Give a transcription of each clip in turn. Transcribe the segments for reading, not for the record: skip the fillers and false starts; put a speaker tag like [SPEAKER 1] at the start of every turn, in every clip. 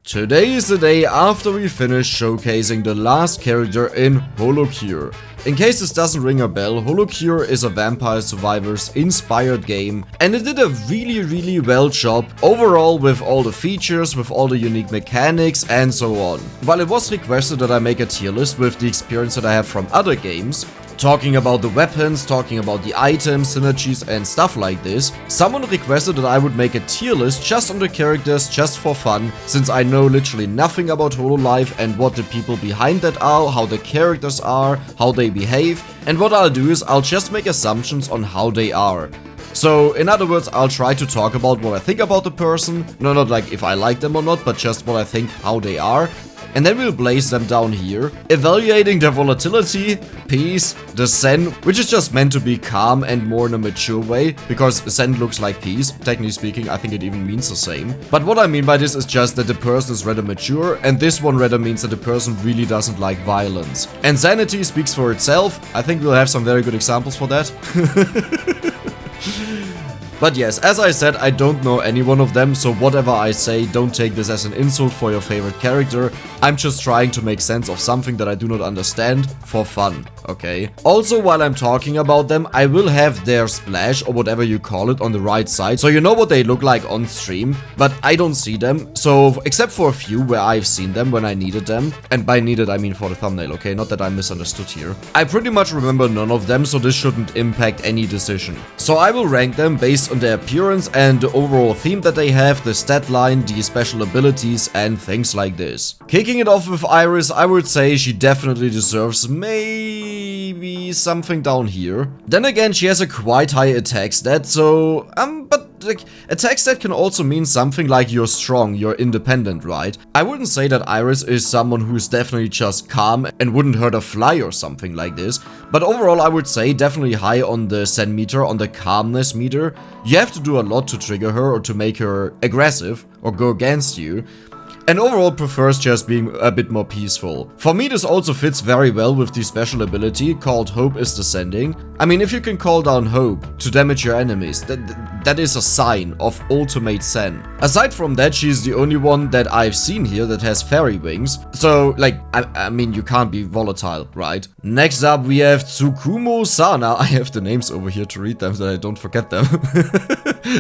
[SPEAKER 1] Today is the day after we finish showcasing the last character in HoloCure. In case this doesn't ring a bell, HoloCure is a Vampire Survivors inspired game, and it did a really well job overall with all the features, with all the unique mechanics and so on. While it was requested that I make a tier list with the experience that I have from other games, talking about the weapons, talking about the items, synergies and stuff like this, someone requested that I would make a tier list just on the characters, just for fun, since I know literally nothing about hololive and what the people behind that are, how the characters are, how they behave, and what I'll do is I'll just make assumptions on how they are. So, in other words, I'll try to talk about what I think about the person, no, not like if I like them or not, but just what I think, how they are. And then we'll place them down here, evaluating their volatility, peace, the Zen, which is just meant to be calm and more in a mature way, because Zen looks like peace. Technically speaking, I think it even means the same. But what I mean by this is just that the person is rather mature, and this one rather means that the person really doesn't like violence. And sanity speaks for itself. I think we'll have some very good examples for that. But yes, as I said, I don't know any one of them, so whatever I say, don't take this as an insult for your favorite character. I'm just trying to make sense of something that I do not understand for fun, okay? Also, while I'm talking about them, I will have their splash, or whatever you call it, on the right side, so you know what they look like on stream, but I don't see them, so except for a few where I've seen them when I needed them, and by needed I mean for the thumbnail, okay? Not that I misunderstood here. I pretty much remember none of them, so this shouldn't impact any decision. So I will rank them based on their appearance and the overall theme that they have, the stat line, the special abilities and things like this. Kicking it off with Iris, I would say she definitely deserves maybe something down here. Then again, she has a quite high attack stat, so but like, attack stat can also mean something like you're strong, you're independent, right? I wouldn't say that Iris is someone who is definitely just calm and wouldn't hurt a fly or something like this, but overall I would say definitely high on the Zen meter, on the calmness meter. You have to do a lot to trigger her or to make her aggressive or go against you. And overall prefers just being a bit more peaceful. For me this also fits very well with the special ability called Hope is Descending. I mean, if you can call down Hope to damage your enemies, that is a sign of ultimate Zen. Aside from that, she's the only one that I've seen here that has fairy wings. So, like, I mean, you can't be volatile, right? Next up we have Tsukumusana. I have the names over here to read them so that I don't forget them.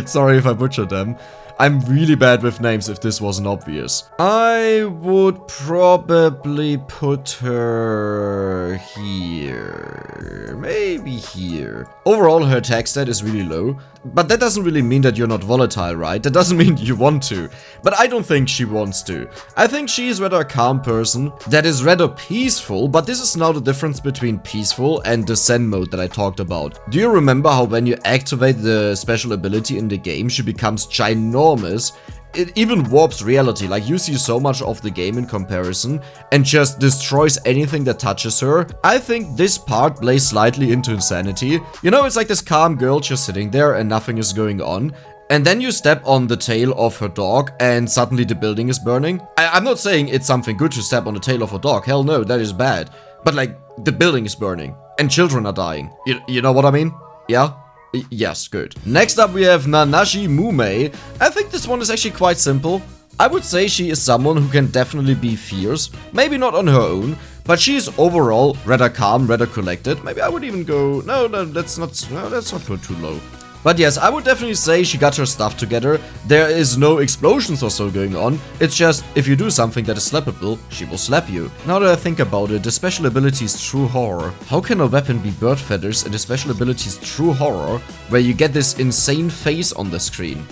[SPEAKER 1] Sorry if I butchered them. I'm really bad with names if this wasn't obvious. I would probably put her here. Maybe here. Overall, her attack stat is really low. But that doesn't really mean that you're not volatile, right? That doesn't mean you want to. But I don't think she wants to. I think she is rather a calm person that is rather peaceful, but this is now the difference between peaceful and the Zen mode that I talked about. Do you remember how when you activate the special ability in the game, she becomes ginormous? It even warps reality, like you see so much of the game in comparison and just destroys anything that touches her. I think this part plays slightly into insanity. You know, it's like this calm girl just sitting there and nothing is going on. And then you step on the tail of her dog and suddenly the building is burning. I'm not saying it's something good to step on the tail of a dog, hell no, that is bad. But like, the building is burning and children are dying. You know what I mean? Yeah? Yes, good. Next up we have Nanashi Mumei. I think this one is actually quite simple. I would say she is someone who can definitely be fierce, maybe not on her own, but she is overall rather calm, rather collected. Maybe I would even go, no, let's not go too low. But yes, I would definitely say she got her stuff together. There is no explosions or so going on. It's just, if you do something that is slappable, she will slap you. Now that I think about it, the special ability is True Horror. How can a weapon be bird feathers and the special ability is True Horror, where you get this insane face on the screen?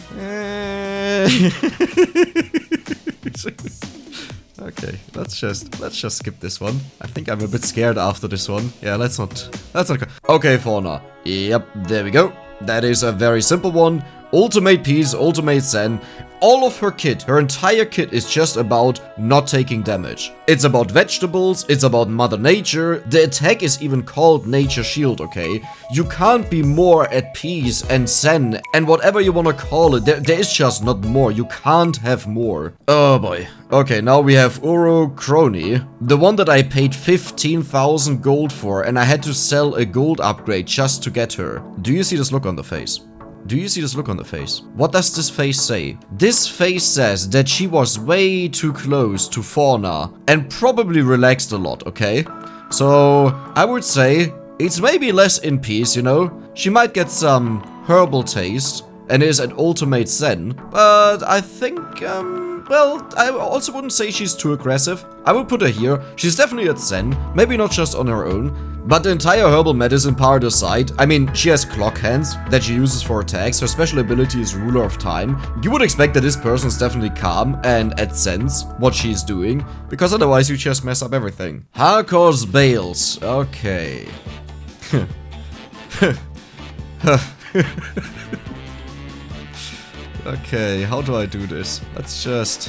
[SPEAKER 1] Okay, let's just skip this one. I think I'm a bit scared after this one. Yeah, let's not go. Okay, Fauna. Yep, there we go. That is a very simple one. Ultimate peace, ultimate zen. All of her kit, her entire kit is just about not taking damage. It's about vegetables, it's about Mother Nature. The attack is even called Nature Shield, okay? You can't be more at peace and zen and whatever you wanna call it. There is just not more. You can't have more. Oh boy. Okay, now we have Urocron, the one that I paid 15,000 gold for and I had to sell a gold upgrade just to get her. Do you see this look on the face? Do you see this look on the face? What does this face say? This face says that she was way too close to Fauna and probably relaxed a lot, okay? So I would say it's maybe less in peace, you know? She might get some herbal taste and is an ultimate zen, but I think, well, I also wouldn't say she's too aggressive. I would put her here. She's definitely at zen, maybe not just on her own. But the entire herbal medicine part aside, I mean, she has clock hands that she uses for attacks. Her special ability is Ruler of Time. You would expect that this person is definitely calm and at sense what she's doing, because otherwise you just mess up everything. Harkor's Bales. Okay. Okay, how do I do this? Let's just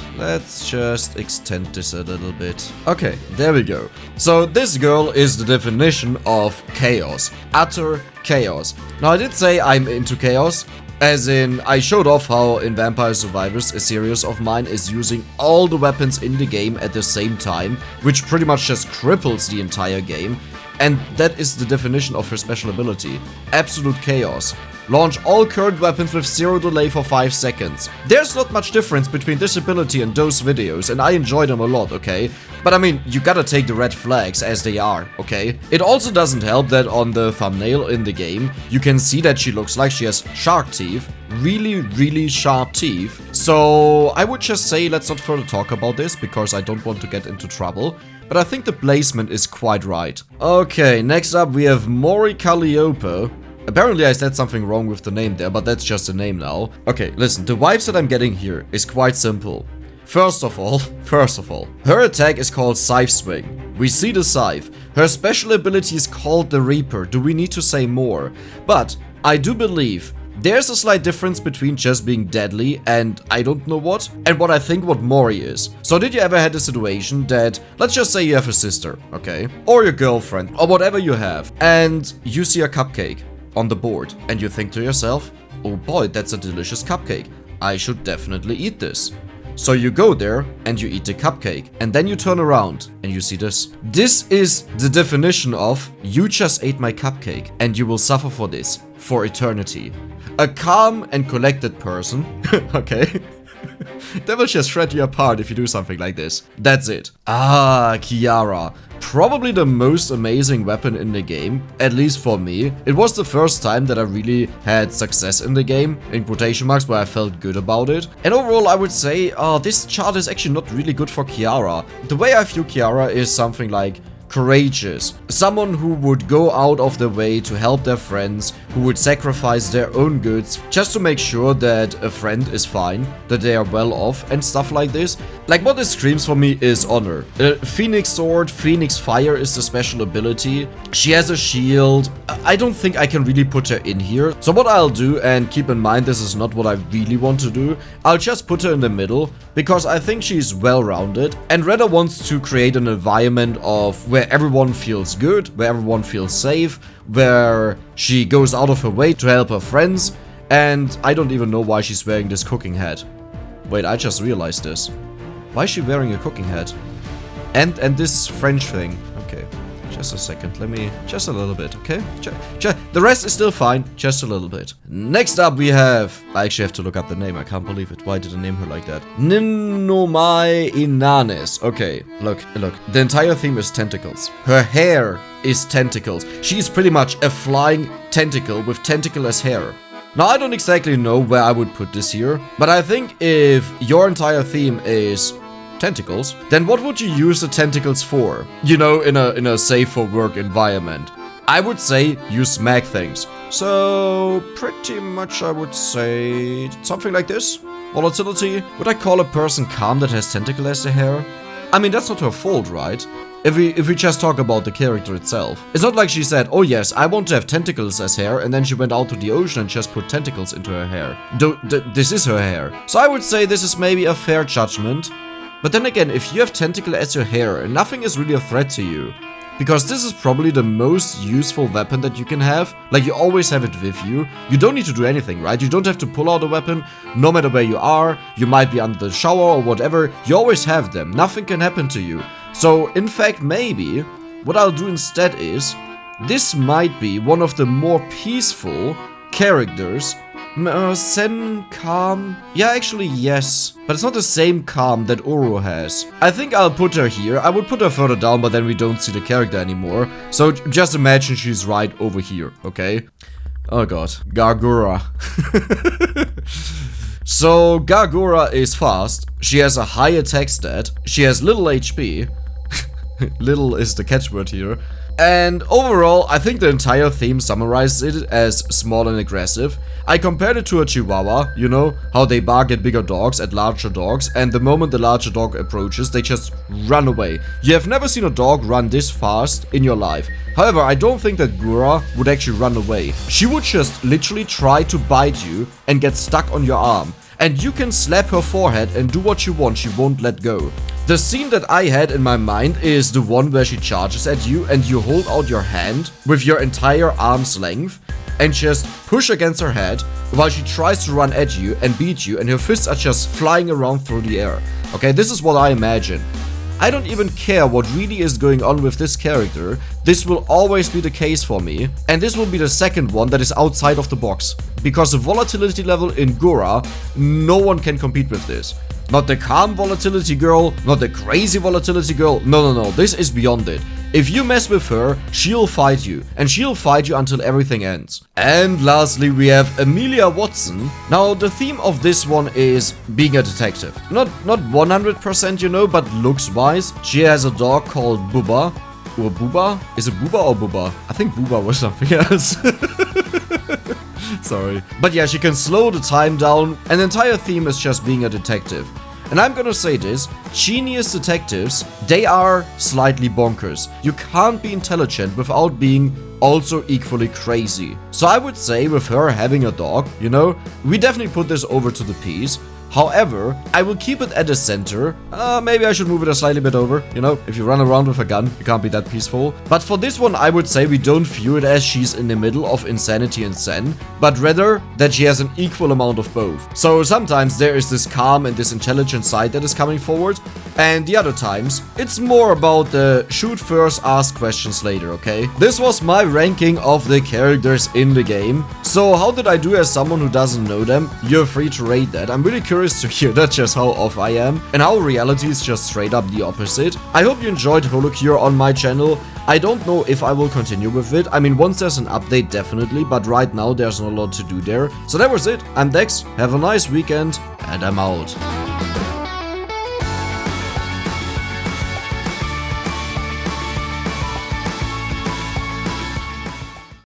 [SPEAKER 1] extend this a little bit. Okay, there we go. So this girl is the definition of chaos. Utter chaos. Now I did say I'm into chaos, as in I showed off how in Vampire Survivors a series of mine is using all the weapons in the game at the same time, which pretty much just cripples the entire game. And that is the definition of her special ability. Absolute chaos. Launch all current weapons with 0 delay for 5 seconds. There's not much difference between this ability and those videos, and I enjoy them a lot, okay? But I mean, you gotta take the red flags as they are, okay? It also doesn't help that on the thumbnail in the game, you can see that she looks like she has shark teeth. Really sharp teeth. So I would just say let's not further talk about this, because I don't want to get into trouble. But I think the placement is quite right. Okay, next up we have Maury Calliope. Apparently I said something wrong with the name there, but that's just a name now. Okay, listen, the vibes that I'm getting here is quite simple. First of all, her attack is called Scythe Swing. We see the scythe. Her special ability is called the Reaper. Do we need to say more? But I do believe there's a slight difference between just being deadly and I don't know what, and what I think what Maury is. So did you ever had a situation that, let's just say you have a sister, okay? Or your girlfriend, or whatever you have, and you see a cupcake on the board, and you think to yourself, oh boy, that's a delicious cupcake. I should definitely eat this. So you go there and you eat the cupcake, and then you turn around and you see this. This is the definition of you just ate my cupcake and you will suffer for this for eternity. A calm and collected person, okay, they will just shred you apart if you do something like this. That's it. Ah, Kiara. Probably the most amazing weapon in the game, at least for me. It was the first time that I really had success in the game, in quotation marks, where I felt good about it. And overall I would say, this chart is actually not really good for Kiara. The way I view Kiara is something like courageous. Someone who would go out of their way to help their friends, who would sacrifice their own goods just to make sure that a friend is fine, that they are well off and stuff like this. Like what this screams for me is honor. Phoenix Sword, Phoenix Fire is the special ability. She has a shield. I don't think I can really put her in here. So what I'll do, and keep in mind this is not what I really want to do, I'll just put her in the middle because I think she's well-rounded and rather wants to create an environment of where everyone feels good, where everyone feels safe, where she goes out of her way to help her friends, and I don't even know why she's wearing this cooking hat. Wait, I just realized this. Why is she wearing a cooking hat? And this French thing. Okay, just a second, let me, just a little bit, okay? The rest is still fine, just a little bit. Next up we have, I actually have to look up the name, I can't believe it. Why did I name her like that? Ninomai Inanes. Okay, look, the entire theme is tentacles. Her hair is tentacles. She's pretty much a flying tentacle with tentacle-less hair. Now, I don't exactly know where I would put this here, but I think if your entire theme is tentacles, then what would you use the tentacles for? You know, in a safe for work environment. I would say you smack things. So pretty much I would say something like this. Volatility. Would I call a person calm that has tentacle as the hair? I mean, that's not her fault, right? If we just talk about the character itself. It's not like she said, oh yes, I want to have tentacles as hair, and then she went out to the ocean and just put tentacles into her hair. This is her hair. So I would say this is maybe a fair judgment. But then again, if you have tentacle as your hair, nothing is really a threat to you. Because this is probably the most useful weapon that you can have. Like, you always have it with you. You don't need to do anything, right? You don't have to pull out a weapon, no matter where you are. You might be under the shower or whatever. You always have them. Nothing can happen to you. So, in fact, maybe what I'll do instead is, this might be one of the more peaceful characters Sen calm? Yeah, actually, yes. But it's not the same calm that Uro has. I think I'll put her here. I would put her further down, but then we don't see the character anymore. So just imagine she's right over here, okay? Oh god. Gagura. So, Gagura is fast. She has a high attack stat. She has little HP. Little is the catchword here. And overall, I think the entire theme summarizes it as small and aggressive. I compared it to a Chihuahua, you know, how they bark at bigger dogs, at larger dogs, and the moment the larger dog approaches, they just run away. You have never seen a dog run this fast in your life. However, I don't think that Gura would actually run away. She would just literally try to bite you and get stuck on your arm. And you can slap her forehead and do what you want, she won't let go. The scene that I had in my mind is the one where she charges at you and you hold out your hand with your entire arm's length and just push against her head while she tries to run at you and beat you and her fists are just flying around through the air. Okay, this is what I imagine. I don't even care what really is going on with this character, this will always be the case for me, and this will be the second one that is outside of the box. Because the volatility level in Gura, no one can compete with this. Not the calm volatility girl, not the crazy volatility girl, no, this is beyond it. If you mess with her, she'll fight you, and she'll fight you until everything ends. And lastly, we have Emilia Watson. Now, the theme of this one is being a detective. Not 100%, you know, but looks-wise. She has a dog called Bubba. Or Booba? Is it Booba or Bubba? I think Booba was something else. Sorry. But yeah, she can slow the time down, and the entire theme is just being a detective. And I'm gonna say this, genius detectives, they are slightly bonkers. You can't be intelligent without being also equally crazy. So I would say with her having a dog, you know, we definitely put this over to the piece. However, I will keep it at the center. Maybe I should move it a slightly bit over. You know, if you run around with a gun, you can't be that peaceful. But for this one, I would say we don't view it as she's in the middle of insanity and zen, but rather that she has an equal amount of both. So sometimes there is this calm and this intelligent side that is coming forward, and the other times, it's more about the shoot first, ask questions later, okay? This was my ranking of the characters in the game. So how did I do as someone who doesn't know them? You're free to rate that. I'm really curious to hear that, just how off I am and how reality is just straight up the opposite. I hope you enjoyed HoloCure on my channel. I don't know if I will continue with it. I mean, once there's an update, definitely, but right now there's not a lot to do there. So that was it. I'm Dex. Have a nice weekend, and I'm out.